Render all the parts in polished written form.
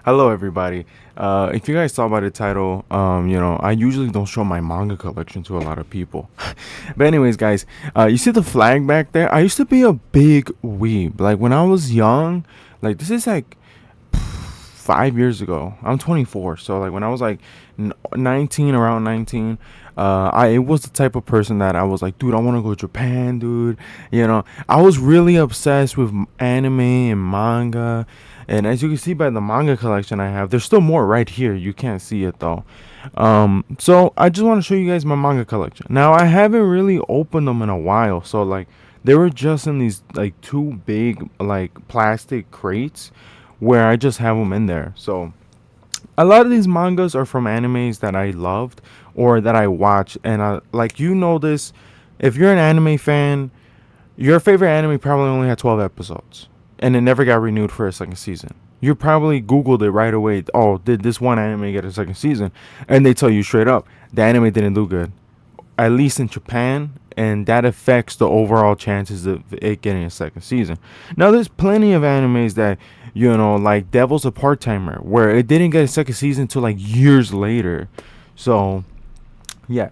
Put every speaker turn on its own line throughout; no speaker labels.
Hello, everybody. If you guys saw by the title, I usually don't show my manga collection to a lot of people. But anyways, guys, you see the flag back there? I used to be a big weeb. Like when I was young, like this is like 5 years ago. I'm 24, so like when I was like 19, around 19, I was the type of person that I was like, dude, I want to go to Japan, dude. I was really obsessed with anime and manga, and as you can see by the manga collection I have, there's still more right here. You can't see it though. So I just want to show you guys my manga collection. Now I haven't really opened them in a while, so like they were just in these like two big like plastic crates where I just have them in there. So a lot of these mangas are from animes that I loved or that I watched, and like this. If you're an anime fan, your favorite anime probably only had 12 episodes, and it never got renewed for a second season. You probably Googled it right away. Oh, did this one anime get a second season? And they tell you straight up the anime didn't do good, at least in Japan, and that affects the overall chances of it getting a second season. Now, there's plenty of animes that, like Devil's a Part Timer, where it didn't get a second season until like years later. So, yeah,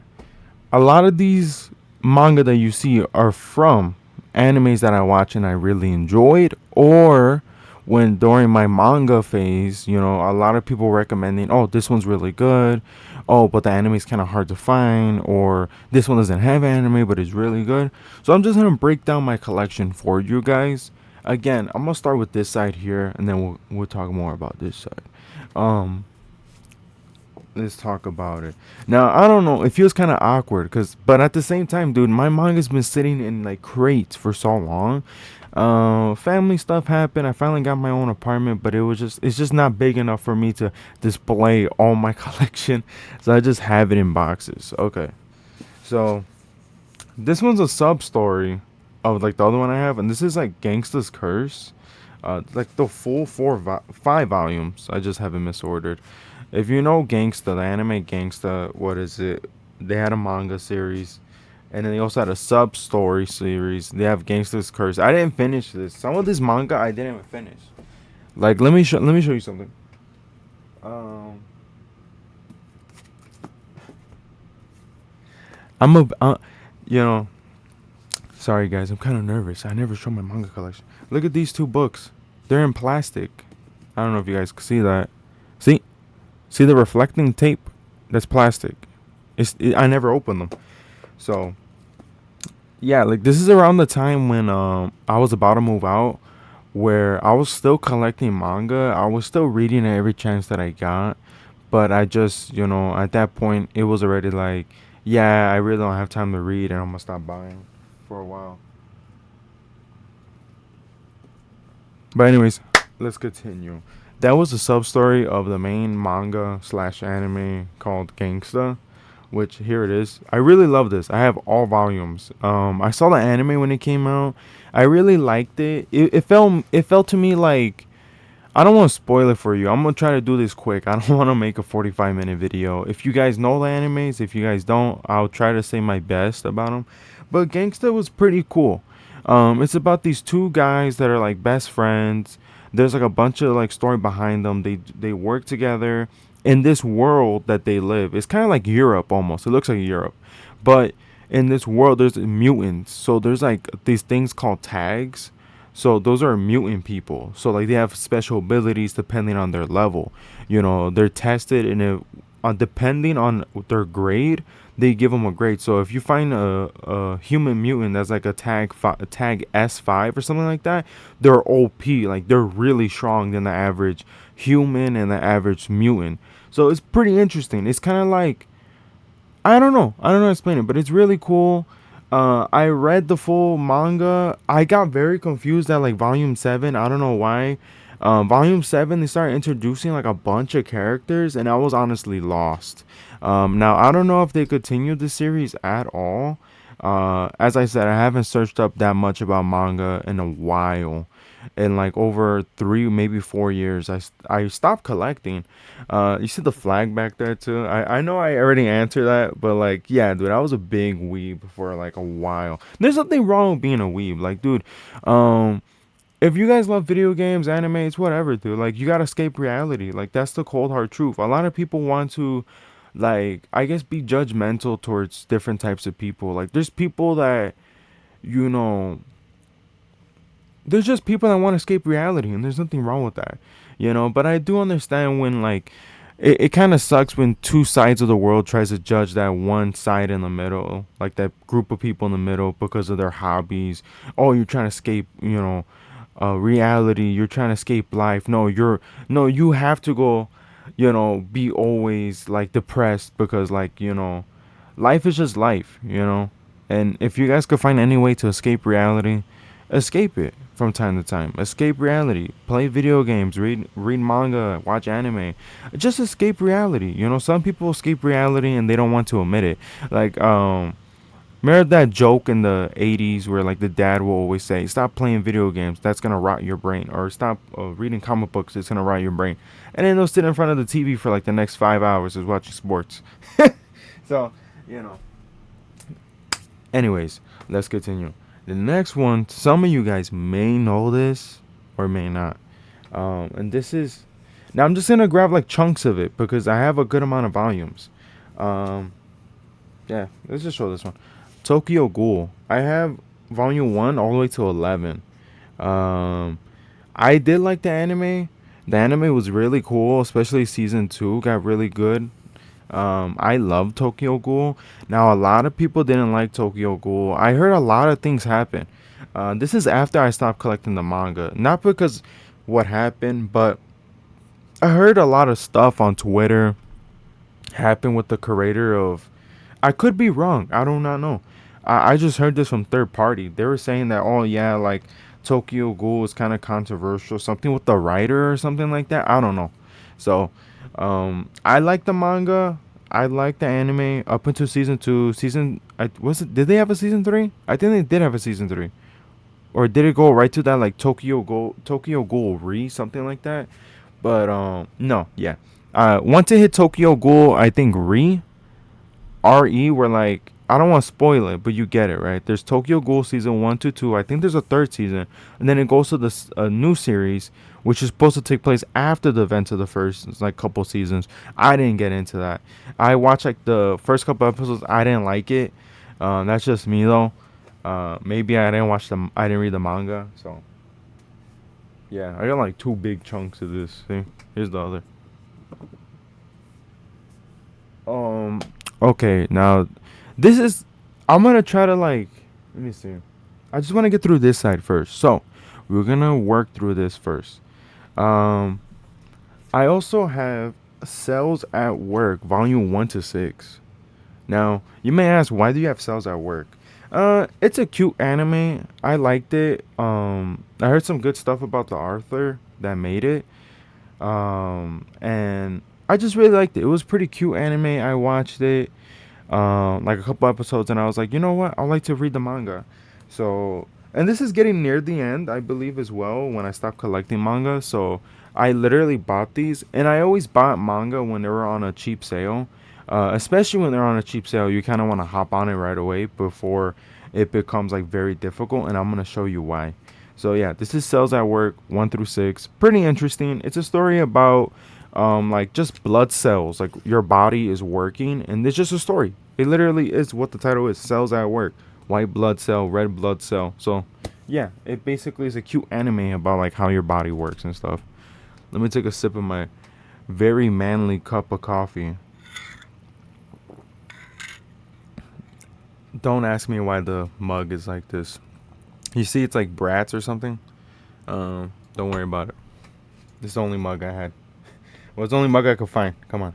a lot of these manga that you see are from animes that I watch and I really enjoyed, or when during my manga phase, a lot of people recommending, oh, this one's really good. Oh, but the anime is kind of hard to find, or this one doesn't have anime but it's really good. So I'm just gonna break down my collection for you guys. Again, I'm gonna start with this side here, and then we'll talk more about this side. Um, let's talk about it. Now, I don't know. It feels kind of awkward, but at the same time, dude, my manga's been sitting in like crates for so long. Family stuff happened. I finally got my own apartment, but it's just not big enough for me to display all my collection. So I just have it in boxes. Okay. So this one's a sub story of like the other one I have, and this is like Gangsta's Curse. Like the full 5 volumes. I just have it misordered. If you know Gangsta, the anime Gangsta, what is it? They had a manga series, and then they also had a sub story series. They have Gangsta's Curse. I didn't finish this. Some of this manga I didn't even finish. Like let me show you something. Um, I'm a you know Sorry guys, I'm kind of nervous. I never show my manga collection. Look at these two books. They're in plastic. I don't know if you guys can see that. See? See the reflecting tape? That's plastic. I never opened them. So, yeah, like this is around the time when I was about to move out, where I was still collecting manga. I was still reading it every chance that I got, but I just, at that point it was already like, yeah, I really don't have time to read, and I'm gonna stop buying for a while. But anyways, let's continue. That was the sub story of the main manga slash anime called Gangsta, which here it is. I really love this. I have all volumes. I saw the anime when it came out. I really liked it. It felt to me like, I don't want to spoil it for you. I'm gonna try to do this quick. I don't want to make a 45-minute video. If you guys know the animes, if you guys don't, I'll try to say my best about them. But Gangsta was pretty cool. It's about these two guys that are like best friends. There's like a bunch of like story behind them. They work together in this world that they live. It's kind of like Europe almost. It looks like Europe, but in this world there's mutants. So there's like these things called tags. So those are mutant people. So like they have special abilities depending on their level. They're tested, and depending on their grade, they give them a grade. So if you find a human mutant that's like a tag S5 or something like that, they're OP. Like they're really strong than the average human and the average mutant. So it's pretty interesting. It's kind of like, I don't know how to explain it, but it's really cool. I read the full manga. I got very confused at like volume 7. I don't know why. Volume 7, they started introducing like a bunch of characters, and I was honestly lost. Now, I don't know if they continued the series at all. As I said, I haven't searched up that much about manga in a while. In like over 3, maybe 4 years, I stopped collecting. You see the flag back there too. I know I already answered that, but like, yeah, dude, I was a big weeb for like a while. There's nothing wrong with being a weeb, like, dude. Um, if you guys love video games, anime, it's whatever, dude. Like, you gotta escape reality. Like, that's the cold hard truth. A lot of people want to, like, I guess, be judgmental towards different types of people. Like, there's people that, you know, there's just people that want to escape reality, and there's nothing wrong with that, you know. But I do understand when, like, it kind of sucks when two sides of the world tries to judge that one side in the middle, like that group of people in the middle, because of their hobbies. Oh, you're trying to escape, reality. You're trying to escape life. No, you have to go, be always like depressed because, like, life is just life. And if you guys could find any way to escape reality, escape it from time to time. Escape reality. Play video games. Read manga. Watch anime. Just escape reality. Some people escape reality and they don't want to admit it. Like, remember that joke in the 80s where, like, the dad will always say, "Stop playing video games. That's gonna rot your brain," or "Stop reading comic books. It's gonna rot your brain." And then they'll sit in front of the TV for like the next 5 hours is watching sports. So, you know. Anyways, let's continue. The next one, some of you guys may know this or may not. And this is, now I'm just gonna grab like chunks of it because I have a good amount of volumes. Um, yeah, let's just show this one. Tokyo Ghoul. I have volume 1 all the way to 11. Um, I did like the anime. The anime was really cool, especially season 2 got really good. I love Tokyo Ghoul. Now, a lot of people didn't like Tokyo Ghoul. I heard a lot of things happen. This is after I stopped collecting the manga. Not because what happened, but I heard a lot of stuff on Twitter happen with the creator of. I could be wrong. I do not know. I just heard this from third party. They were saying that, oh yeah, like Tokyo Ghoul is kind of controversial. Something with the writer or something like that. I don't know. So, I like the manga. I like the anime up until season 2. Was it? Did they have a season 3? I think they did have a season 3. Or did it go right to that, like Tokyo Ghoul Re, something like that? But no, yeah. Once it hit Tokyo Ghoul, I think RE were like, I don't want to spoil it, but you get it, right? There's Tokyo Ghoul season 1 to 2. I think there's a third season, and then it goes to this new series, which is supposed to take place after the events of the first like couple seasons. I didn't get into that. I watched like the first couple episodes. I didn't like it. That's just me though. Maybe I didn't read the manga. So yeah, I got like two big chunks of this. See, here's the other. Um. Okay, now this is. I'm gonna try to like. Let me see. I just want to get through this side first. So we're gonna work through this first. Um. I also have Cells at Work, Volume 1 to 6. Now, you may ask, why do you have Cells at Work? It's a cute anime. I liked it. I heard some good stuff about the author that made it. And I just really liked it. It was pretty cute anime. I watched it, like a couple episodes, and I was like, you know what? I'd like to read the manga. So, and this is getting near the end, I believe, as well, when I stopped collecting manga. So, I literally bought these, and I always bought manga when they were on a cheap sale. Especially when they're on a cheap sale, you kind of want to hop on it right away before it becomes like very difficult, and I'm gonna show you why. So yeah, this is Cells at Work 1 through 6. Pretty interesting. It's a story about like just blood cells, like your body is working, and it's just a story. It literally is what the title is: Cells at Work, white blood cell, red blood cell. So yeah, it basically is a cute anime about like how your body works and stuff. Let me take a sip of my very manly cup of coffee. Don't ask me why the mug is like this. You see, it's like Bratz or something. Don't worry about it. This is the only mug I had. Well, it's the only mug I could find. Come on.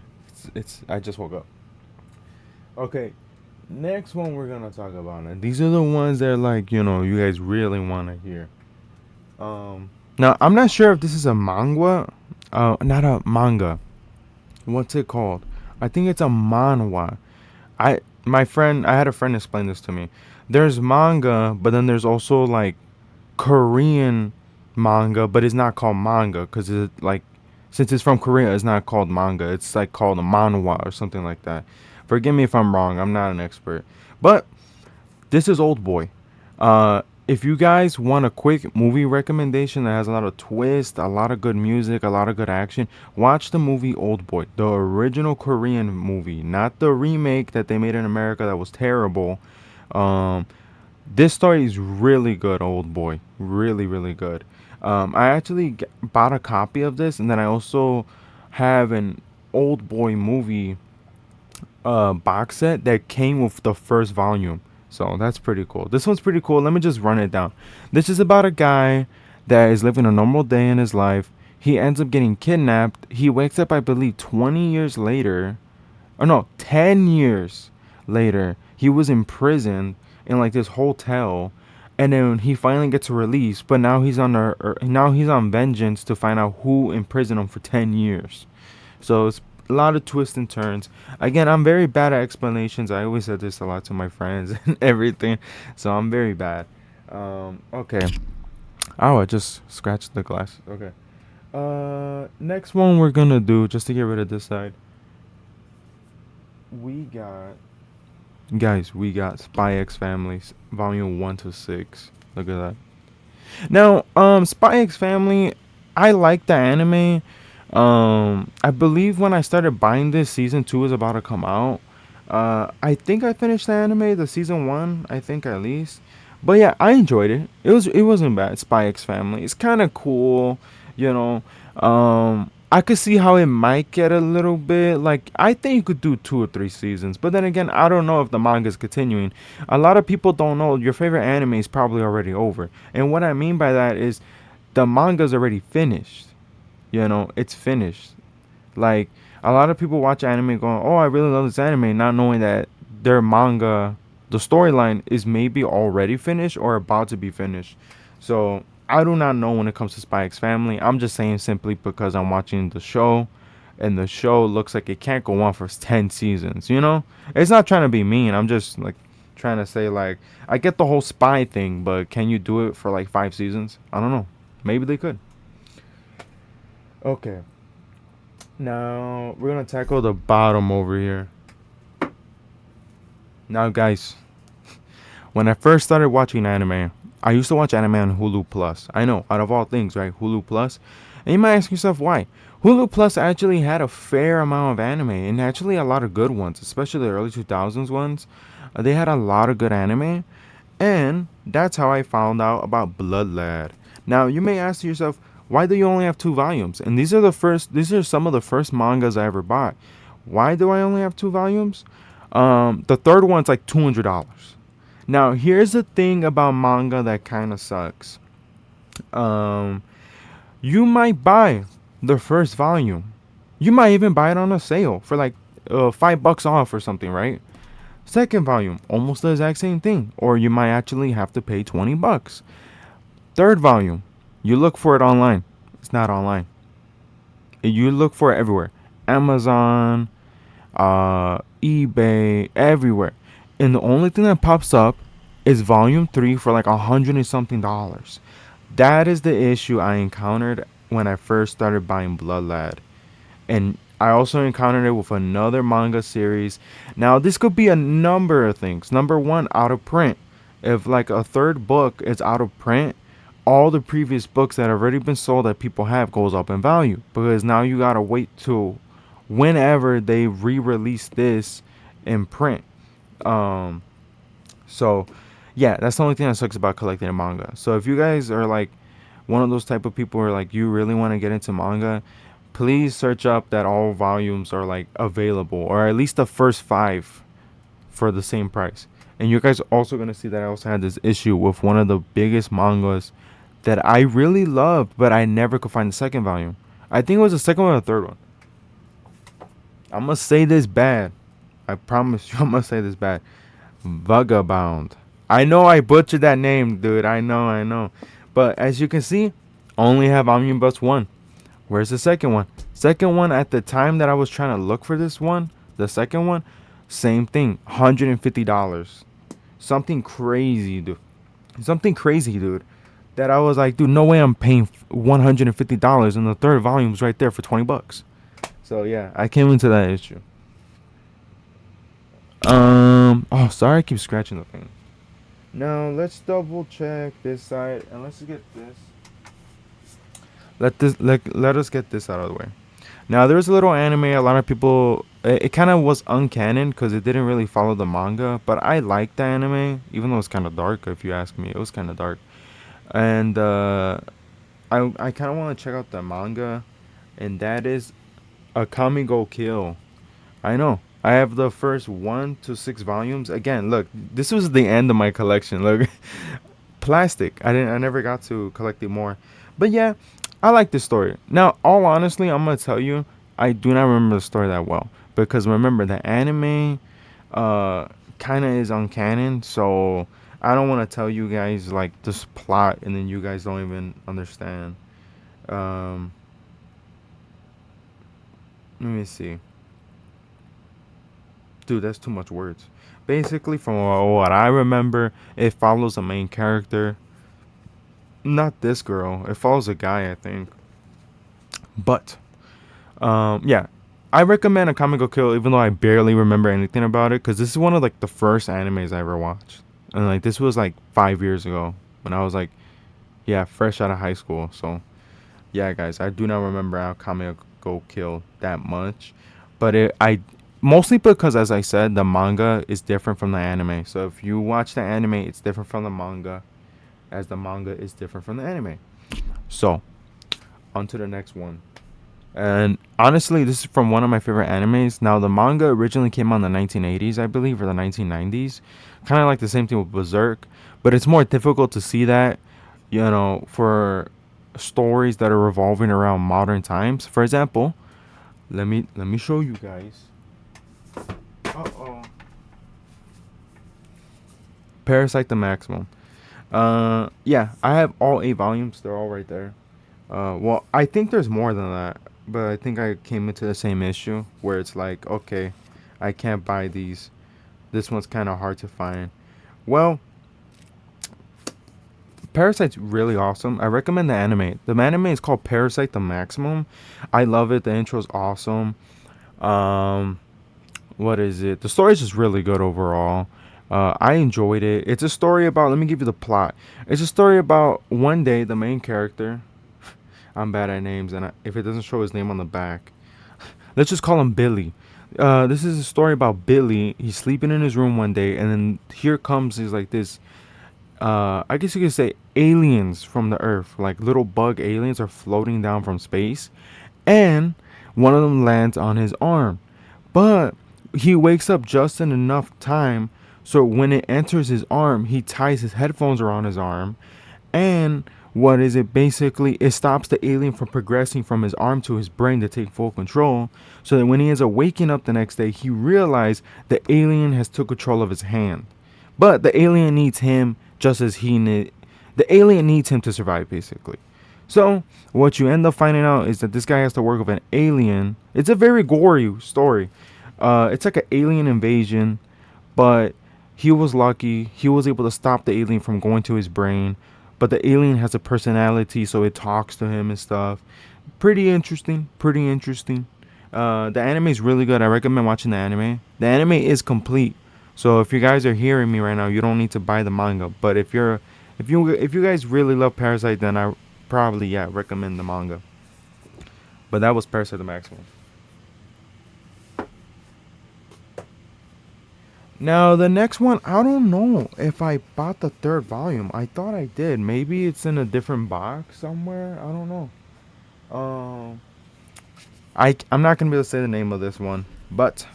It's I just woke up. Okay. Next one we're gonna talk about. And these are the ones that like, you guys really wanna hear. Now I'm not sure if this is a manga. Not a manga. What's it called? I think it's a manhwa. I had a friend explain this to me. There's manga, but then there's also like Korean manga, but it's not called manga because it like since it's from Korea, it's not called manga. It's like called a manhwa or something like that. Forgive me if I'm wrong. I'm not an expert, but this is Old Boy. if you guys want a quick movie recommendation that has a lot of twists, a lot of good music, a lot of good action, watch the movie Oldboy, the original Korean movie, not the remake that they made in America that was terrible. Um, this story is really good, Oldboy, really really good. I actually bought a copy of this, and then I also have an Oldboy movie box set that came with the first volume. So that's pretty cool. This one's pretty cool. Let me just run it down. This is about a guy that is living a normal day in his life. He ends up getting kidnapped. He wakes up, I believe, 20 years later. Or no, 10 years later. He was imprisoned in like this hotel. And then he finally gets released, but now he's on now he's on vengeance to find out who imprisoned him for 10 years. So it's a lot of twists and turns. Again, I'm very bad at explanations. I always said this a lot to my friends and everything. So I'm very bad. Okay. Oh, I just scratched the glass. Okay. Next one we're gonna do, just to get rid of this side. We got, guys. We got Spy X Families, Volume 1 to 6. Look at that. Now, Spy X Family, I like the anime. I believe when I started buying this, season 2 is about to come out. I think I finished the anime, the season 1, I think at least. But yeah, I enjoyed it. It wasn't bad. Spy X Family. It's kind of cool, you know. I could see how it might get a little bit like, I think you could do 2 or 3 seasons. But then again, I don't know if the manga is continuing. A lot of people don't know your favorite anime is probably already over. And what I mean by that is the manga's already finished. You know, it's finished. Like, a lot of people watch anime going, "Oh, I really love this anime," not knowing that their manga, the storyline is maybe already finished or about to be finished. So I do not know when it comes to Spy X Family. I'm just saying simply because I'm watching the show, and the show looks like it can't go on for 10 seasons. You know, it's not trying to be mean. I'm just like trying to say, like, I get the whole spy thing, but can you do it for like 5 seasons? I don't know. Maybe they could. Okay. Now we're gonna tackle the bottom over here. Now, guys, when I first started watching anime, I used to watch anime on Hulu Plus. I know, out of all things, right? Hulu Plus. And you might ask yourself why. Hulu Plus actually had a fair amount of anime, and actually a lot of good ones, especially the early 2000s ones. They had a lot of good anime, and that's how I found out about Bloodlad. Now, you may ask yourself, why do you only have 2 volumes? And these are some of the first mangas I ever bought. Why do I only have 2 volumes? The third one's like $200. Now, here's the thing about manga that kind of sucks. You might buy the first volume. You might even buy it on a sale for like $5 off or something, right? Second volume, almost the exact same thing. Or you might actually have to pay $20. Third volume, you look for it online. It's not online. You look for it everywhere. Amazon, eBay, everywhere. And the only thing that pops up is volume 3 for like $100 and something. That is the issue I encountered when I first started buying Bloodlad. And I also encountered it with another manga series. Now, this could be a number of things. Number one, out of print. If like a third book is out of print, all the previous books that have already been sold that people have goes up in value, because now you gotta wait till whenever they re-release this in print. So yeah, that's the only thing that sucks about collecting a manga. So if you guys are like one of those type of people who are like, you really want to get into manga, please search up that all volumes are like available, or at least the first 5 for the same price. And you guys are also gonna see that I also had this issue with one of the biggest mangas that I really loved, but I never could find the second volume. I think it was the second one or the third one. I'm gonna say this bad. I promise you, I'm gonna say this bad. Vagabond. I know I butchered that name, dude. I know. But as you can see, only have Omnibus 1. Where's the second one? Second one, at the time that I was trying to look for this one, the second one, same thing, $150. Something crazy, dude. That I was like, dude, no way I'm paying $150, and the third volume's right there for $20. So yeah, I came into that issue. Oh, sorry, I keep scratching the thing. Now let's double check this side and let's get this. Let us get this out of the way. Now there's a little anime. A lot of people. It kind of was uncanon because it didn't really follow the manga, but I liked the anime, even though it's kind of dark. If you ask me, it was kind of dark, and I kind of want to check out the manga, and that is Akame go Kill. I know. I have the first 1 to 6 volumes. Again, look, this was the end of my collection. Look, plastic. I never got to collect it more. But yeah, I like this story. Now, all honestly, I'm gonna tell you, I do not remember the story that well because remember the anime, uh, kind of is uncanon. So I don't want to tell you guys like this plot and then you guys don't even understand. Um, Let me see. Dude, that's too much words. Basically, from what I remember, it follows a main character. Not this girl. It follows a guy, I think. But yeah, I recommend A Comic Go Kill, even though I barely remember anything about it, because this is one of like the first animes I ever watched, and like this was like 5 years ago when I was like, yeah, fresh out of high school. So yeah, guys, I do not remember A Comic Go Kill that much, but I mostly because as I said, the manga is different from the anime. So if you watch the anime, it's different from the manga, as the manga is different from the anime. So on to the next one. And honestly, this is from one of my favorite animes. Now, the manga originally came out in the 1980s, I believe, or the 1990s. Kind of like the same thing with Berserk, but it's more difficult to see that, for stories that are revolving around modern times. For example, let me show you guys. Uh-oh. Parasite the Maximum. Yeah, I have all 8 volumes. They're all right there. Well, I think there's more than that, but I think I came into the same issue where it's like, okay, I can't buy these. This one's kind of hard to find. Well, Parasite's really awesome. I recommend the anime. The anime is called Parasite the Maximum. I love it. The intro's awesome. Um, what is it? The story's just really good overall. I enjoyed it. It's a story about. Let me give you the plot. It's a story about one day the main character. I'm bad at names, and if it doesn't show his name on the back, let's just call him Billy. This is a story about Billy. He's sleeping in his room one day, and then here comes is like this. I guess you could say aliens from the Earth, like little bug aliens, are floating down from space, and one of them lands on his arm, but he wakes up just in enough time so when it enters his arm, he ties his headphones around his arm, and what is it basically? It stops the alien from progressing from his arm to his brain to take full control. So that when he ends up waking up the next day, he realized the alien has took control of his hand. But the alien needs him just as he need. The alien needs him to survive, basically. So what you end up finding out is that this guy has to work with an alien. It's a very gory story. It's like an alien invasion, but he was lucky. He was able to stop the alien from going to his brain. But the alien has a personality, so it talks to him and stuff. Pretty interesting. Pretty interesting. The anime is really good. I recommend watching the anime. The anime is complete. So if you guys are hearing me right now, you don't need to buy the manga. But if you guys really love Parasite, then I probably recommend the manga. But that was Parasite the Maximum. Now the next one, I don't know if I bought the third volume. I thought I did. Maybe it's in a different box somewhere. I don't know. Um, I'm not gonna be able to say the name of this one, but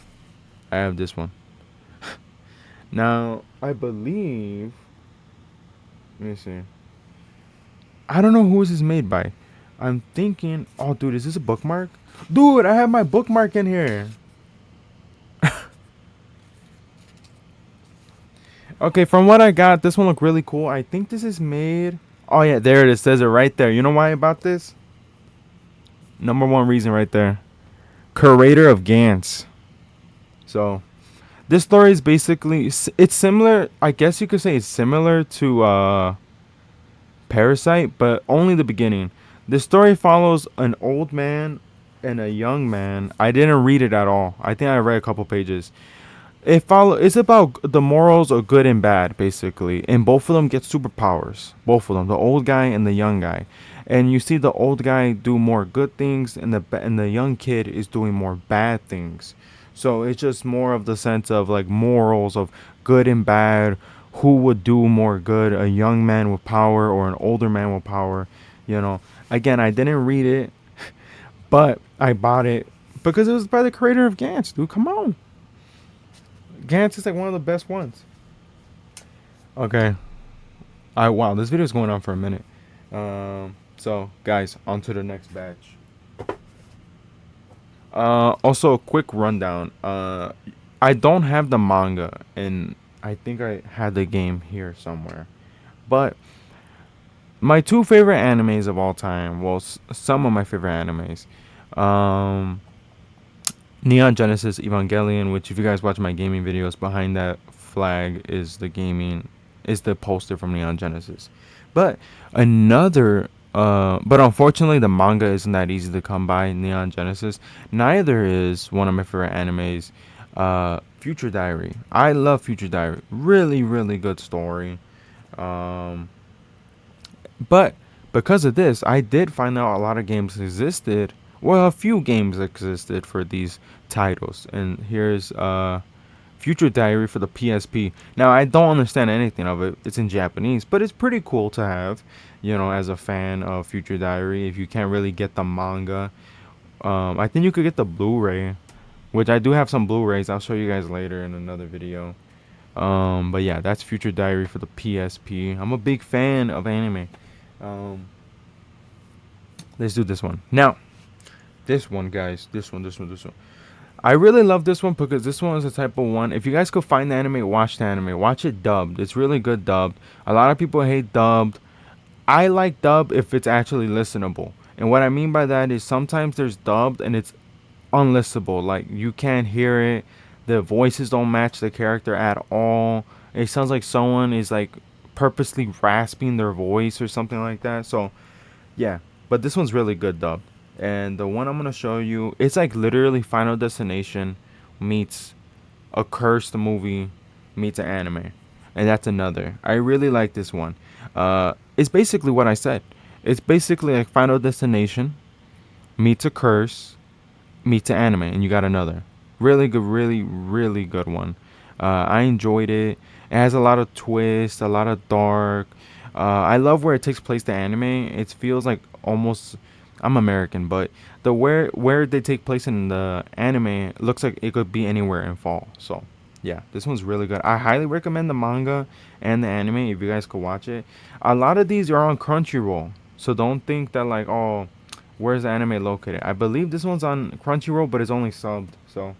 I have this one. Now I believe. Let me see. I don't know who this is made by. I'm thinking. Oh, dude, is this a bookmark? Dude, I have my bookmark in here. Okay, from what I got, this one looked really cool. I think this is made. Oh yeah, there it is. Says it right there. You know why I bought this? Number one reason right there. Curator of GANTZ. So this story is basically it's similar. I guess you could say it's similar to Parasite, but only the beginning. The story follows an old man and a young man. I didn't read it at all. I think I read a couple pages. It's about the morals of good and bad, basically, and both of them get superpowers. Both of them, the old guy and the young guy, and you see the old guy do more good things, and the young kid is doing more bad things. So it's just more of the sense of like morals of good and bad. Who would do more good, a young man with power or an older man with power? You know. Again, I didn't read it, but I bought it because it was by the creator of GANTZ. Dude, come on. GANTZ is like one of the best ones. Okay. Wow, this video is going on for a minute. So guys, on to the next batch. Also a quick rundown. I don't have the manga, and I think I had the game here somewhere. But my two favorite animes of all time, well, some of my favorite animes, um, Neon Genesis Evangelion, which if you guys watch my gaming videos, behind that flag is the poster from Neon Genesis. But but unfortunately the manga isn't that easy to come by, Neon Genesis. Neither is one of my favorite animes, Future Diary. I love Future Diary. Really, really good story. Um, but because of this, I did find out a lot of games existed. Well, a few games existed for these titles, and here's Future Diary for the PSP. Now I don't understand anything of it. It's in Japanese, but it's pretty cool to have, as a fan of Future Diary. If you can't really get the manga, I think you could get the Blu-ray, which I do have some Blu-rays. I'll show you guys later in another video. But yeah, that's Future Diary for the PSP. I'm a big fan of anime. Um, let's do this one now. This one, guys. This one. I really love this one because this one is the type of one. If you guys could find the anime, watch the anime. Watch it dubbed. It's really good dubbed. A lot of people hate dubbed. I like dubbed if it's actually listenable. And what I mean by that is sometimes there's dubbed and it's unlistenable. Like you can't hear it. The voices don't match the character at all. It sounds like someone is like purposely rasping their voice or something like that. So yeah, but this one's really good dubbed. And the one I'm gonna show you, it's like literally Final Destination meets a cursed movie meets an anime, and that's another. I really like this one. It's basically what I said. It's basically like Final Destination meets a curse meets an anime, and you got another really good, really really good one. I enjoyed it. It has a lot of twists, a lot of dark. I love where it takes place. The anime, it feels like almost. I'm American, but the where they take place in the anime looks like it could be anywhere in fall. So yeah, this one's really good. I highly recommend the manga and the anime if you guys could watch it. A lot of these are on Crunchyroll, so don't think that like, oh, where's the anime located? I believe this one's on Crunchyroll, but it's only subbed. So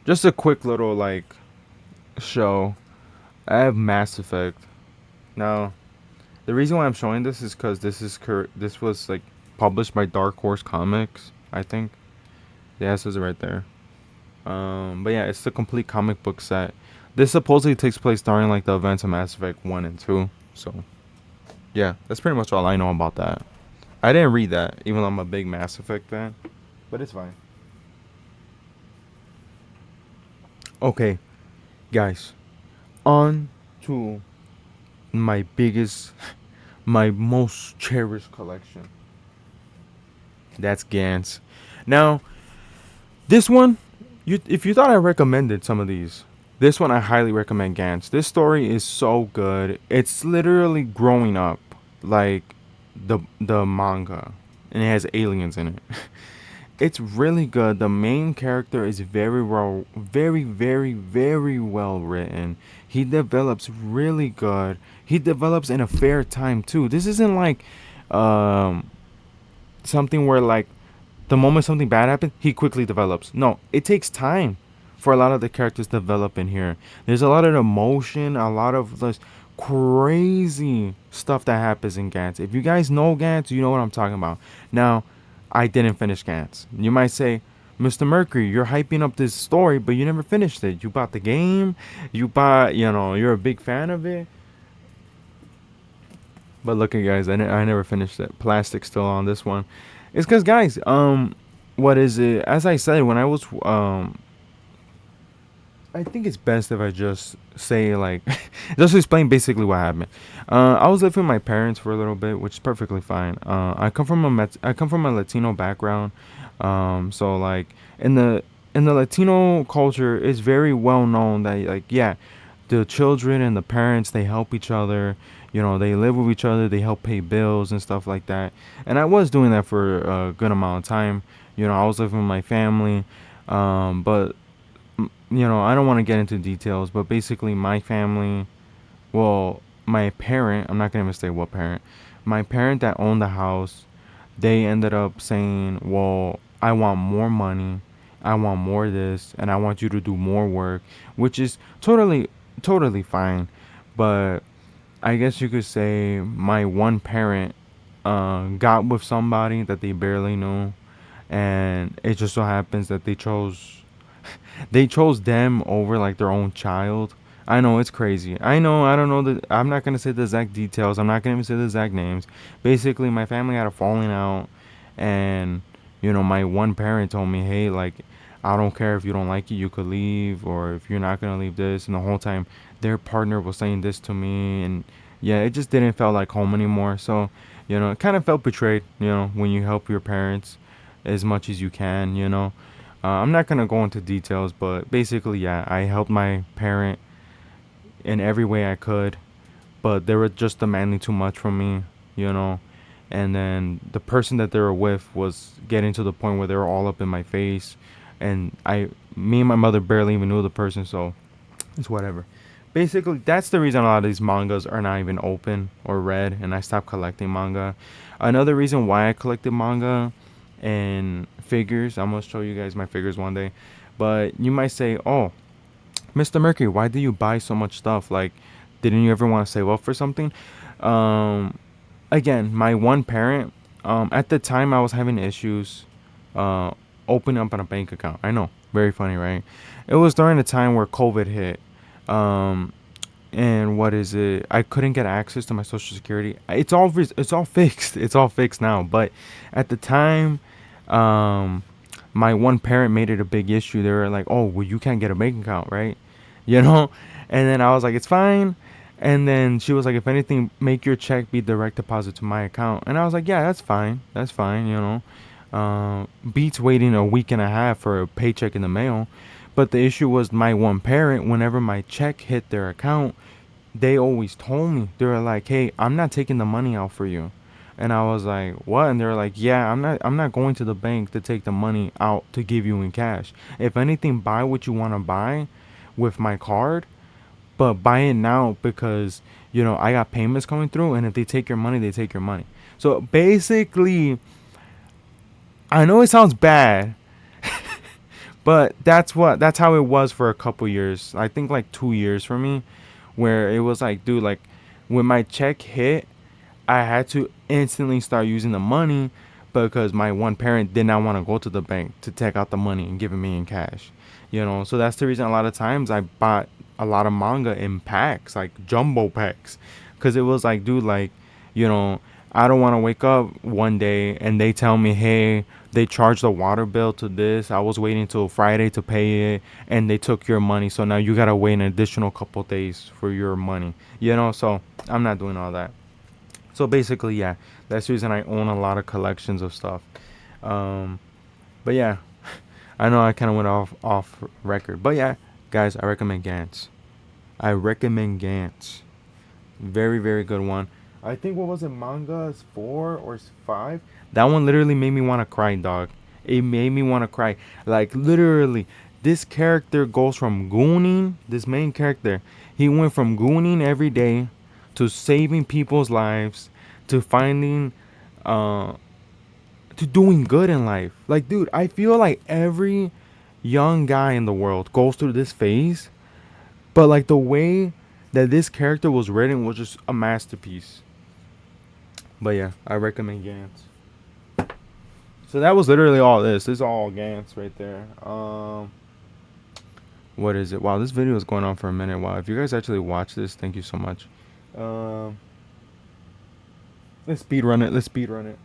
just a quick little like show. I have Mass Effect now. The reason why I'm showing this is because this was like published by Dark Horse Comics, I think. Yeah, it says it right there. But yeah, it's the complete comic book set. This supposedly takes place during like the events of Mass Effect 1 and 2. So yeah, that's pretty much all I know about that. I didn't read that, even though I'm a big Mass Effect fan. But it's fine. Okay, guys. On to my biggest, my most cherished collection. That's GANTZ. Now, this one, if you thought I recommended some of these, this one I highly recommend GANTZ. This story is so good. It's literally growing up like the manga, and it has aliens in it. It's really good. The main character is very well written. He develops really good. He develops in a fair time too. This isn't like um something where like the moment something bad happens, he quickly develops. No, it takes time for a lot of the characters to develop in here. There's a lot of emotion, a lot of this crazy stuff that happens in GANTZ. If you guys know GANTZ, you know what I'm talking about. Now, I didn't finish GANTZ. You might say, Mr. Mercury, you're hyping up this story, but you never finished it. You bought the game, you're a big fan of it. But look at guys, I never finished it. Plastic still on this one. It's because guys, what is it? As I said, when I was I think it's best if I just say like, just explain basically what happened. I was living with my parents for a little bit, which is perfectly fine. I come from a Latino background, so like in the in the Latino culture, it's very well known that like yeah, the children and the parents they help each other. You know, they live with each other, they help pay bills and stuff like that. And I was doing that for a good amount of time. You know, I was living with my family, but you know, I don't want to get into details, but basically, my family, well, my parent, I'm not going to say what parent, my parent that owned the house, they ended up saying, well, I want more money, I want more this, and I want you to do more work, which is totally fine. But I guess you could say my one parent got with somebody that they barely knew, and it just so happens that they chose them over like their own child. I know it's crazy. I know I don't know the I'm not gonna say the exact details. I'm not gonna even say the exact names. Basically, my family had a falling out, and you know my one parent told me, hey, like I don't care if you don't like it, you could leave, or if you're not gonna leave this. And the whole time, their partner was saying this to me, and yeah, it just didn't feel like home anymore. So you know, it kind of felt betrayed. You know, when you help your parents as much as you can. You know, I'm not gonna go into details, but basically, yeah, I helped my parent in every way I could, but they were just demanding too much from me, you know. And then the person that they were with was getting to the point where they were all up in my face, and me and my mother barely even knew the person, so it's whatever. Basically, that's the reason a lot of these mangas are not even open or read, and I stopped collecting manga. Another reason why I collected manga and figures, I'm gonna show you guys my figures one day, but you might say, "Oh, Mr. Mercury, why do you buy so much stuff? Like, didn't you ever want to save up for something?" Um, Again, my one parent, at the time I was having issues, uh, opening up on a bank account. I know, very funny, right? It was during the time where COVID hit. Um, and what is it? I couldn't get access to my social security. It's all fixed. It's all fixed now. But at the time, um, my one parent made it a big issue. They were like, "Oh, well, you can't get a bank account, right?" You know. And then I was like, "It's fine." And then she was like, "If anything, make your check be direct deposit to my account." And I was like, "Yeah, that's fine. That's fine." You know, beats waiting a week and a half for a paycheck in the mail. But the issue was my one parent. Whenever my check hit their account, they always told me, they were like, "Hey, I'm not taking the money out for you." And I was like, "What?" And they're like, "Yeah, I'm not going to the bank to take the money out to give you in cash. If anything, buy what you want to buy with my card, but buy it now because, you know, I got payments coming through, and if they take your money, they take your money." So basically, I know it sounds bad, but that's how it was for a couple years. I think like 2 years for me, where it was like, dude, like when my check hit, I had to instantly start using the money because my one parent did not want to go to the bank to take out the money and give it me in cash. You know, so that's the reason a lot of times I bought a lot of manga in packs, like jumbo packs, because it was like, dude, like, you know, I don't want to wake up one day and they tell me, hey, they charged the water bill to this. I was waiting till Friday to pay it, and they took your money. So now you gotta wait an additional couple days for your money. You know, so I'm not doing all that. So basically, yeah, that's the reason I own a lot of collections of stuff. Um, but yeah, I know I kind of went off record, but yeah, guys, I recommend GANTZ. I recommend GANTZ. Very good one. I think what was it, manga is 4 or 5. That one literally made me want to cry, dog. It made me want to cry. Like literally, this character goes from gooning. This main character, he went from gooning every day to saving people's lives to finding, uh, to doing good in life. Like, dude, I feel like every young guy in the world goes through this phase, but like the way that this character was written was just a masterpiece. But yeah, I recommend GANTZ. So that was literally all this. This is all GANTZ right there. What is it? Wow, this video is going on for a minute. Wow, if you guys actually watch this, thank you so much. Um, let's speed run it. Let's speed run it.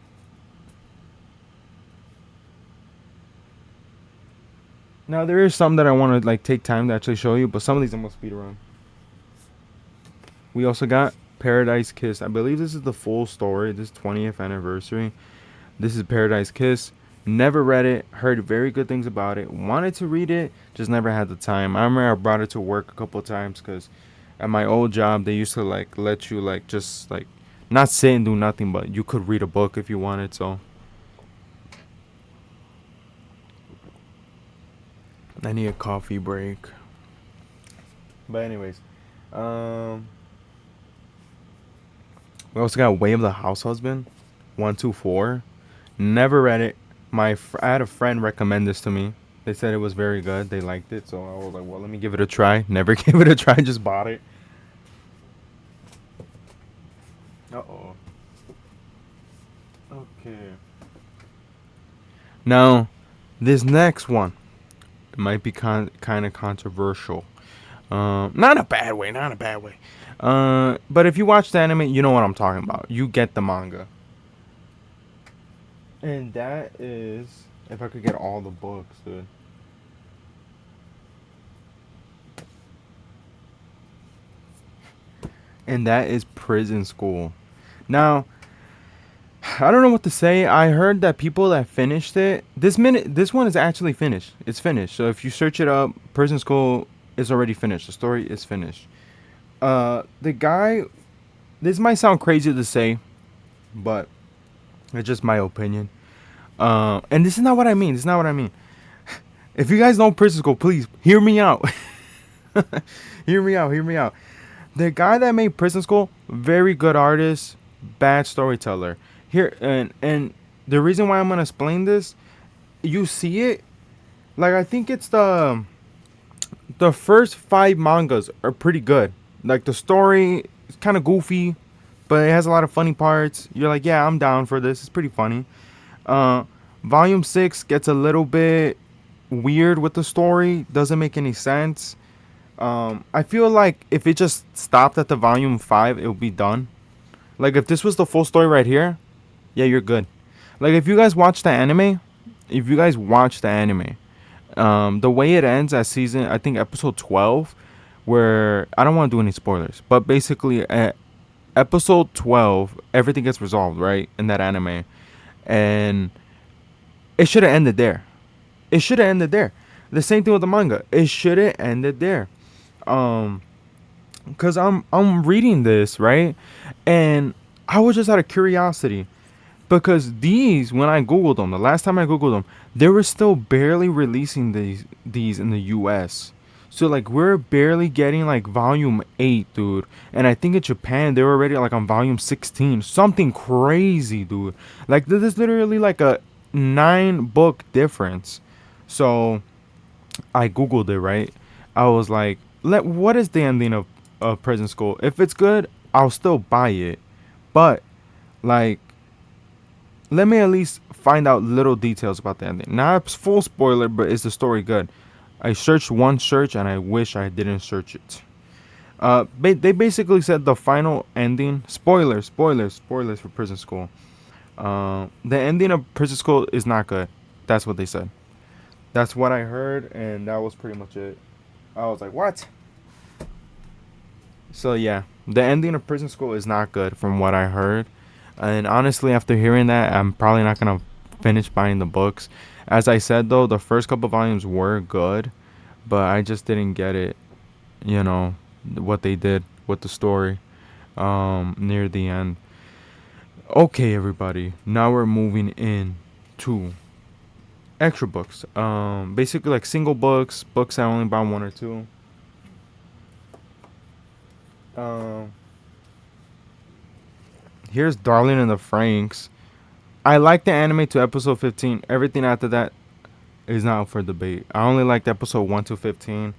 Now there is some that I want to like take time to actually show you, but some of these I'm gonna speed around. We also got Paradise Kiss. I believe this is the full story. This 20th anniversary. This is Paradise Kiss. Never read it. Heard very good things about it. Wanted to read it. Just never had the time. I remember I brought it to work a couple of times because at my old job they used to like let you like just like not sit and do nothing, but you could read a book if you wanted. So I need a coffee break. But anyways, um, we also got Way of the House Husband, 124. Never read it. I had a friend recommend this to me. They said it was very good. They liked it, so I was like, well, let me give it a try. Never gave it a try. Just bought it. Uh oh. Okay. Now, this next one, it might be kind of controversial. Not in a bad way. Not in a bad way. But if you watch the anime, you know what I'm talking about. You get the manga. And that is, if I could get all the books, dude. And that is Prison School. Now, I don't know what to say. I heard that people that finished it, this one is actually finished. It's finished. So if you search it up, Prison School is already finished. The story is finished. The guy, this might sound crazy to say, but it's just my opinion. And this is not what I mean. This is not what I mean. If you guys know Prison School, please hear me out. Hear me out. Hear me out. The guy that made Prison School, very good artist, bad storyteller. Here and the reason why I'm gonna explain this, you see it, like I think it's the first 5 mangas are pretty good. Like the story is kind of goofy, but it has a lot of funny parts. You're like, yeah, I'm down for this. It's pretty funny. Uh, Volume 6 gets a little bit weird with the story. Doesn't make any sense. I feel like if it just stopped at the volume 5, it would be done. Like if this was the full story right here, yeah, you're good. Like if you guys watch the anime, the way it ends at season, I think episode 12, where I don't want to do any spoilers, but basically at episode 12, everything gets resolved, right, in that anime, and it should have ended there. It should have ended there. The same thing with the manga. It should have ended there. Um, cause I'm reading this, right, and I was just out of curiosity because these, when I googled them, the last time I googled them, they were still barely releasing these in the U.S. So like we're barely getting like volume 8, dude, and I think in Japan they were already like on volume 16, something crazy, dude. Like this is literally like a 9 book difference. So I googled it, right. I was like, what is the ending of Prison School? If it's good, I'll still buy it, but like let me at least find out little details about the ending. Not full spoiler, but is the story good? I searched one search and I wish I didn't search it. They basically said the final ending. Spoilers for Prison School. The ending of Prison School is not good. That's what they said. That's what I heard, and that was pretty much it. I was like, what? So yeah, the ending of Prison School is not good from what I heard. And honestly, after hearing that, I'm probably not gonna finish buying the books. As I said though, the first couple volumes were good, but I just didn't get it. You know what they did with the story near the end. Okay, everybody. Now we're moving in to extra books. Basically like single books I only buy one or two. Um, Here's Darling in the Franxx. I like the anime to episode 15. Everything after that is not up for debate. I only liked episode 1 to 15.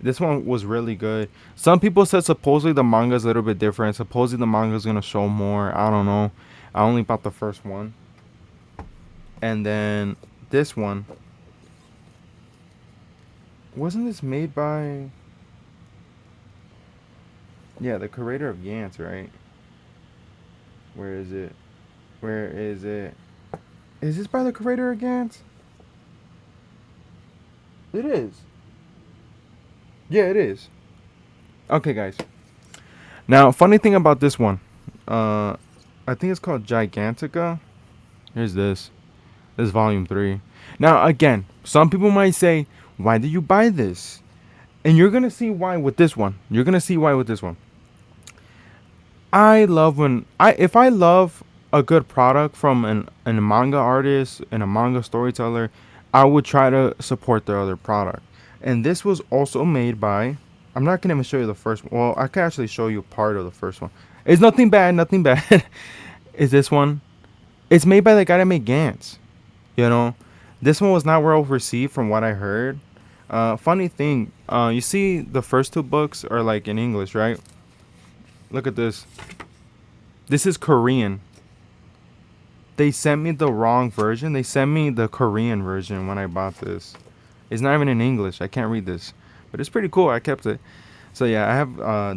This one was really good. Some people said supposedly the manga is a little bit different. Supposedly the manga is gonna show more. I don't know. I only bought the first one. And then this one, wasn't this made by? Yeah, the creator of GANTZ, right? Where is it? Where is it? Is this by the creator of GANTZ? It is. Yeah, it is. Okay, guys. Now, funny thing about this one, uh, I think it's called Gigantica. Here's this. This is volume 3. Now, again, some people might say, why did you buy this? And you're going to see why with this one. You're going to see why with this one. I love when if I love a good product from a manga artist and a manga storyteller, I would try to support their other product. And this was also made by, I'm not gonna even show you the first one. Well, I can actually show you part of the first one. It's nothing bad, nothing bad. Is this one? It's made by the guy that made GANTZ. You know, this one was not well received from what I heard. Funny thing, you see the first 2 books are like in English, right? Look at this. This is Korean. They sent me the wrong version. They sent me the Korean version when I bought this. It's not even in English. I can't read this. But it's pretty cool. I kept it. So yeah, I have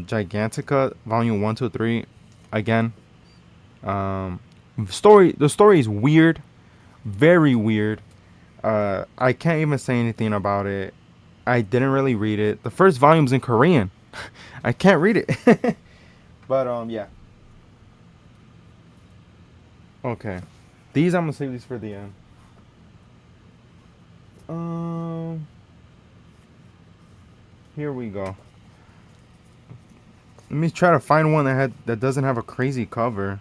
Gigantica volume 1, 2, 3. Again. The story is weird. Very weird. I can't even say anything about it. I didn't really read it. The first volume's in Korean. I can't read it. But yeah. Okay. These I'm gonna save these for the end. Um Here we go. Let me try to find one that doesn't have a crazy cover.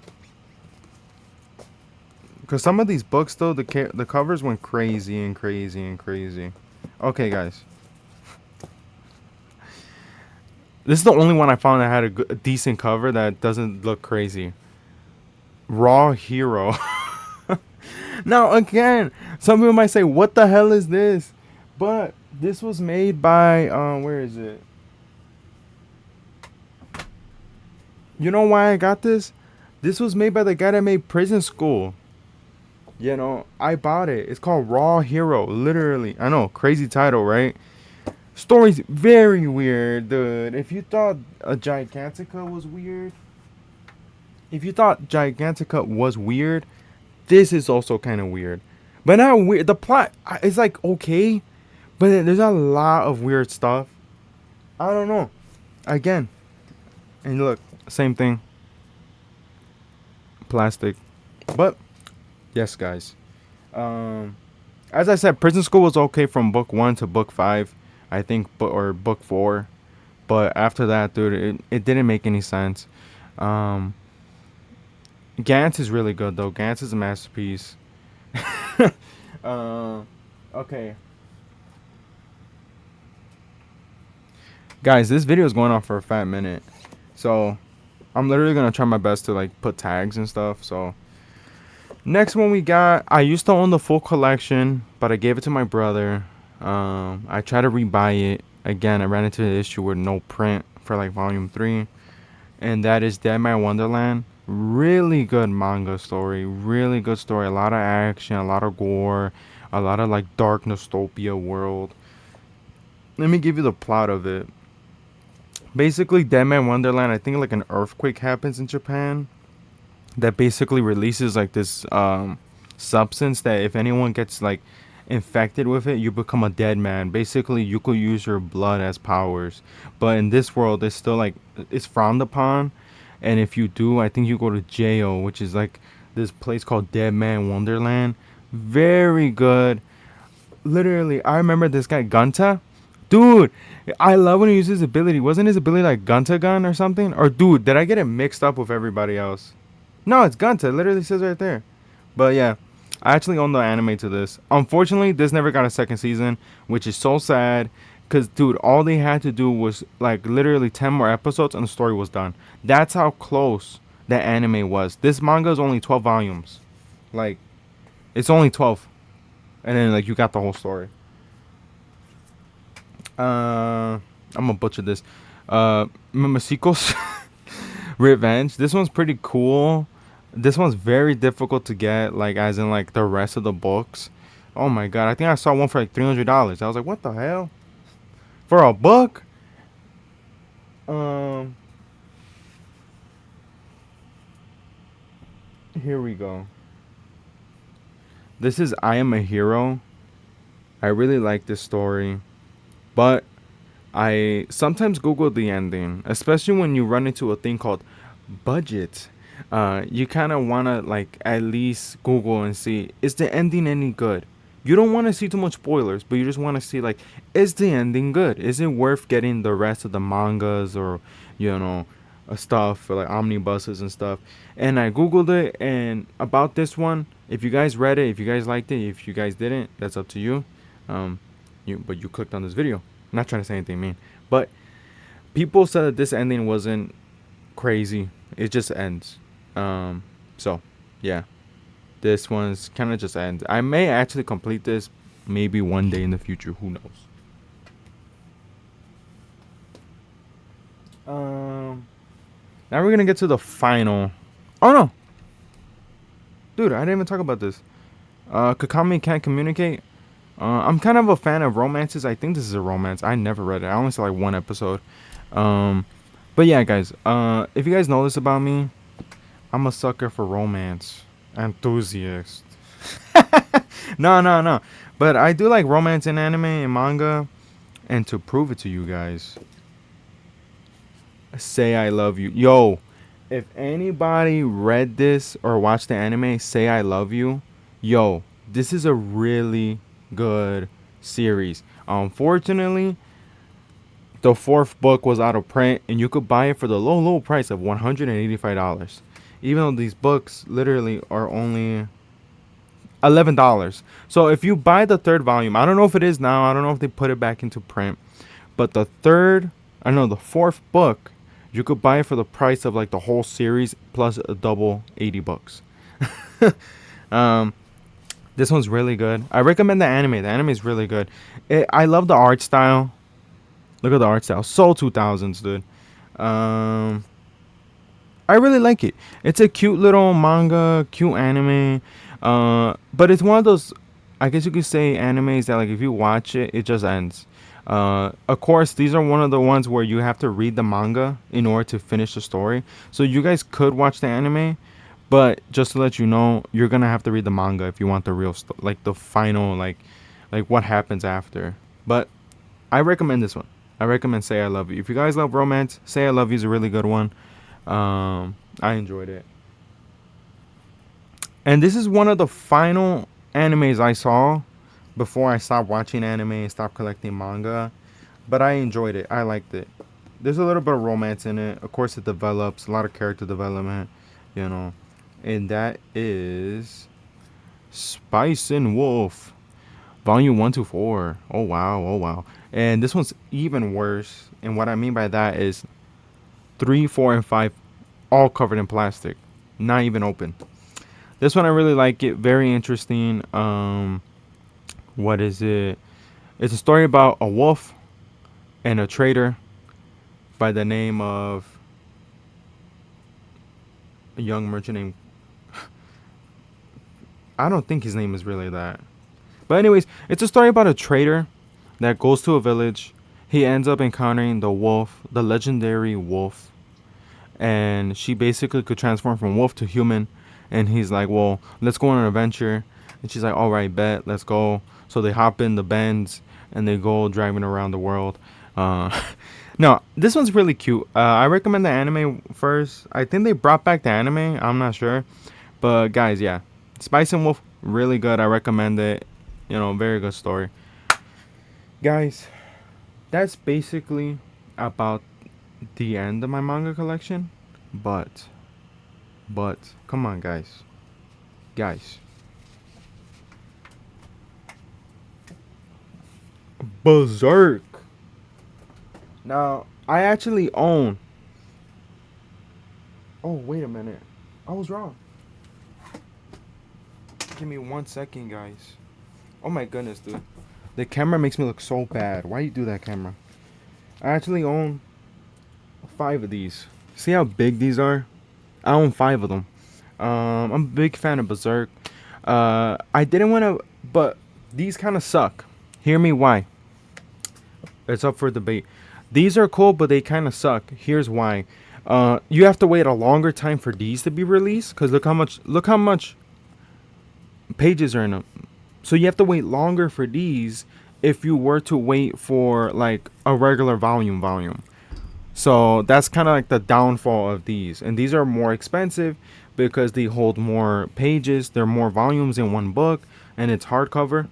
Cause some of these books though, the covers went crazy and crazy and crazy. Okay, guys. This is the only one I found that had a decent cover that doesn't look crazy. Raw Hero. Now again, some people might say, "What the hell is this?" But this was made by where is it? You know why I got this? This was made by the guy that made Prison School. You know, I bought it. It's called Raw Hero. Literally, I know, crazy title, right? Story's very weird, dude. If you thought a Gigantica was weird, this is also kind of weird. But not weird. The plot is like okay, but there's a lot of weird stuff. I don't know. Again, and look, same thing. Plastic. But yes, guys. Um, as I said, Prison School was okay from book 1 to book 5, I think, or book 4. But after that, dude, it didn't make any sense. Um, Gantz is really good though. Gantz is a masterpiece. uh, okay, guys, this video is going on for a fat minute, so I'm literally gonna try my best to like put tags and stuff. So next one we got. I used to own the full collection, but I gave it to my brother. I tried to rebuy it again. I ran into the issue with no print for like volume 3, and that is DEADMAN Wonderland. Really good manga story. Really good story. A lot of action, a lot of gore, a lot of like dark nostalgia world. Let me give you the plot of it. Basically, DEADMAN Wonderland, I think like an earthquake happens in Japan that basically releases like this substance that if anyone gets like infected with it, you become a dead man. Basically, you could use your blood as powers, but in this world, it's still like it's frowned upon. And if you do, I think you go to jail, which is like this place called DEADMAN Wonderland. Very good. Literally, I remember this guy Gunta. Dude, I love when he uses his ability. Wasn't his ability like Gunta Gun or something? Or dude, did I get it mixed up with everybody else? No, it's Gunta. It literally says right there. But yeah, I actually own the anime to this. Unfortunately, this never got a second season, which is so sad. Because, dude, all they had to do was like literally 10 more episodes and the story was done. That's how close that anime was. This manga is only 12 volumes. Like, it's only 12. And then, like, you got the whole story. I'm gonna butcher this. Mimosiko's Revenge. This one's pretty cool. This one's very difficult to get, like as in like the rest of the books. Oh my god, I think I saw one for like $300. I was like, what the hell? For a book? Um Here we go. This is I Am a Hero. I really like this story, but I sometimes Google the ending, especially when you run into a thing called budget. You kind of want to like at least Google and see, is the ending any good? You don't want to see too much spoilers, but you just want to see like, is the ending good? Is it worth getting the rest of the mangas or you know stuff for like omnibuses and stuff? And I Googled it, and about this one, if you guys read it, if you guys liked it, if you guys didn't, that's up to you. But you clicked on this video. I'm not trying to say anything mean, but people said that this ending wasn't crazy. It just ends. So yeah, this one's kind of just ends. I may actually complete this maybe one day in the future. Who knows? Now we're gonna get to the final. Oh no, dude, I didn't even talk about this. Kakami can't communicate. I'm kind of a fan of romances. I think this is a romance. I never read it. I only saw like one episode. But yeah, guys. If you guys know this about me, I'm a sucker for romance enthusiast. No. But I do like romance in anime and manga. And to prove it to you guys, Say I Love You. Yo, if anybody read this or watched the anime, Say I Love You, yo, this is a really good series. Unfortunately, the fourth book was out of print, and you could buy it for the low price of $185. Even though these books literally are only $11. So if you buy the third volume, I don't know if it is now. I don't know if they put it back into print, but the fourth book, you could buy it for the price of like the whole series plus a double $80. This one's really good. I recommend the anime. The anime is really good. I love the art style. Look at the art style. So 2000s, dude. I really like it. It's a cute little manga, cute anime. But it's one of those, I guess you could say, animes that like if you watch it, it just ends. Of course, these are one of the ones where you have to read the manga in order to finish the story. So you guys could watch the anime, but just to let you know, you're gonna have to read the manga if you want the real like the final like what happens after. But I recommend this one. I recommend Say I Love You. If you guys love romance, Say I Love You is a really good one. I enjoyed it. And this is one of the final animes I saw before I stopped watching anime and stopped collecting manga. But I enjoyed it. I liked it. There's a little bit of romance in it. Of course, it develops a lot of character development, you know. And that is Spice and Wolf, Volume 1 to 4. Oh, wow. And this one's even worse. And what I mean by that is 3, 4, and 5 all covered in plastic. Not even open. This one I really like it. Very interesting. What is it? It's a story about a wolf and a trader by the name of a young merchant named I don't think his name is really that. But anyways, it's a story about a trader that goes to a village. He ends up encountering the wolf, the legendary wolf. And she basically could transform from wolf to human. And he's like, well, let's go on an adventure. And she's like, all right, bet, let's go. So they hop in the Benz and they go driving around the world. No, this one's really cute. I recommend the anime first. I think they brought back the anime. I'm not sure. But guys, yeah. Spice and Wolf, really good. I recommend it. You know, very good story. Guys, that's basically about the end of my manga collection. But, come on, guys. Berserk. Now, I actually own. Oh, wait a minute. I was wrong. Give me 1 second, guys. Oh my goodness, dude. The camera makes me look so bad. Why you do that, camera? I actually own 5 of these. See how big these are? I own 5 of them. I'm a big fan of Berserk. I didn't want to, but these kind of suck. Hear me why. It's up for debate. These are cool, but they kind of suck. Here's why. You have to wait a longer time for these to be released. Cause look how much pages are in them. So you have to wait longer for these if you were to wait for like a regular volume. So that's kind of like the downfall of these. And these are more expensive because they hold more pages. There are more volumes in one book, and it's hardcover.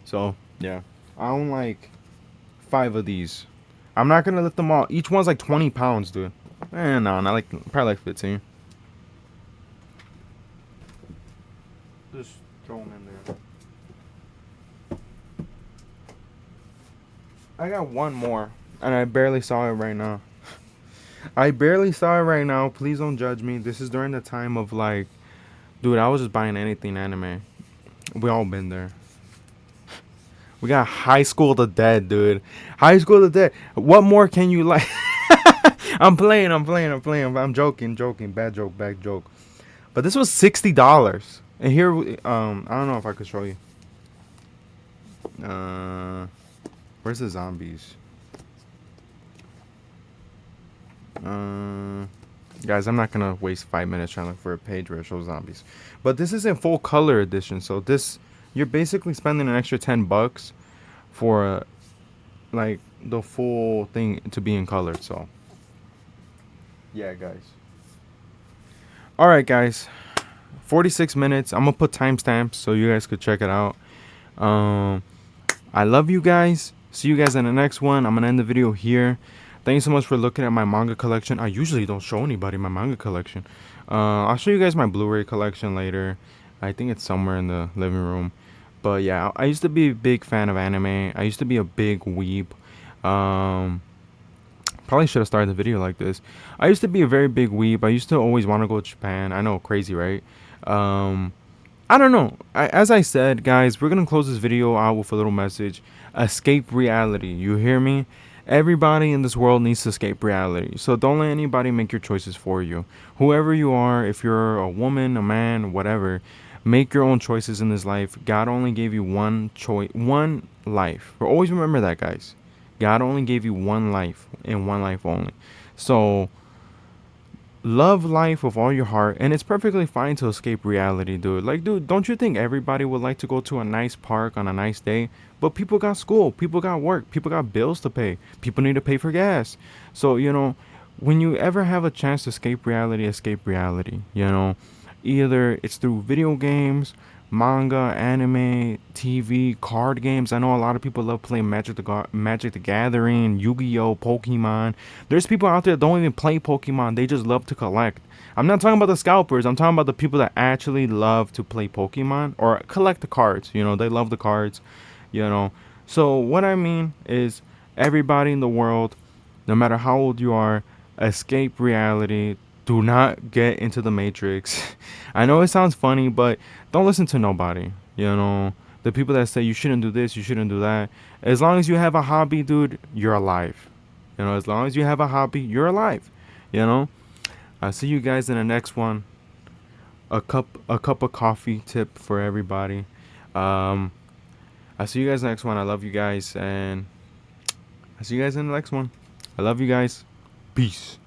So yeah, I own like 5 of these. I'm not gonna lift them all. Each one's like 20 pounds, dude. No, not like probably like 15. Just throw them in there. I got one more, and I barely saw it right now. I barely saw it right now. Please don't judge me. This is during the time of like, dude, I was just buying anything anime. We all been there. We got High School the Dead, dude. High School the Dead. What more can you like? I'm playing. I'm joking. Bad joke. But this was $60. And here, I don't know if I could show you. Where's the zombies? Guys, I'm not gonna waste 5 minutes trying to look for a page where it shows zombies. But this is in full color edition, so this you're basically spending an extra $10 for like the full thing to be in color. So yeah, guys. All right, guys. 46 minutes. I'm gonna put timestamps so you guys could check it out. I love you guys. See you guys in the next one. I'm gonna end the video here. Thank you so much for looking at my manga collection. I usually don't show anybody my manga collection. I'll show you guys my Blu-ray collection later. I think it's somewhere in the living room. But yeah, I used to be a big fan of anime. I used to be a big weeb. Probably should have started the video like this. I used to be a very big weeb. I used to always want to go to Japan. I know, crazy, right? I don't know. As I said, guys, we're going to close this video out with a little message. Escape reality. You hear me? Everybody in this world needs to escape reality. So don't let anybody make your choices for you. Whoever you are, if you're a woman, a man, whatever, make your own choices in this life. God only gave you one choice, one life. But always remember that, guys. God only gave you one life and one life only. So love life with all your heart, and it's perfectly fine to escape reality, dude. Like, dude, don't you think everybody would like to go to a nice park on a nice day? But people got school, people got work, people got bills to pay, people need to pay for gas. So, when you ever have a chance to escape reality, either it's through video games, manga, anime, TV, card games. I know a lot of people love playing Magic the Gathering, Yu-Gi-Oh, Pokemon. There's people out there that don't even play Pokemon. They just love to collect. I'm not talking about the scalpers. I'm talking about the people that actually love to play Pokemon or collect the cards. They love the cards, So what I mean is everybody in the world, no matter how old you are, escape reality. Do not get into the matrix. I know it sounds funny, but don't listen to nobody. The people that say you shouldn't do this, you shouldn't do that. As long as you have a hobby, dude, you're alive. As long as you have a hobby, you're alive. I'll see you guys in the next one. A cup of coffee tip for everybody. I'll see you guys next one. I love you guys, and I'll see you guys in the next one. I love you guys. Peace.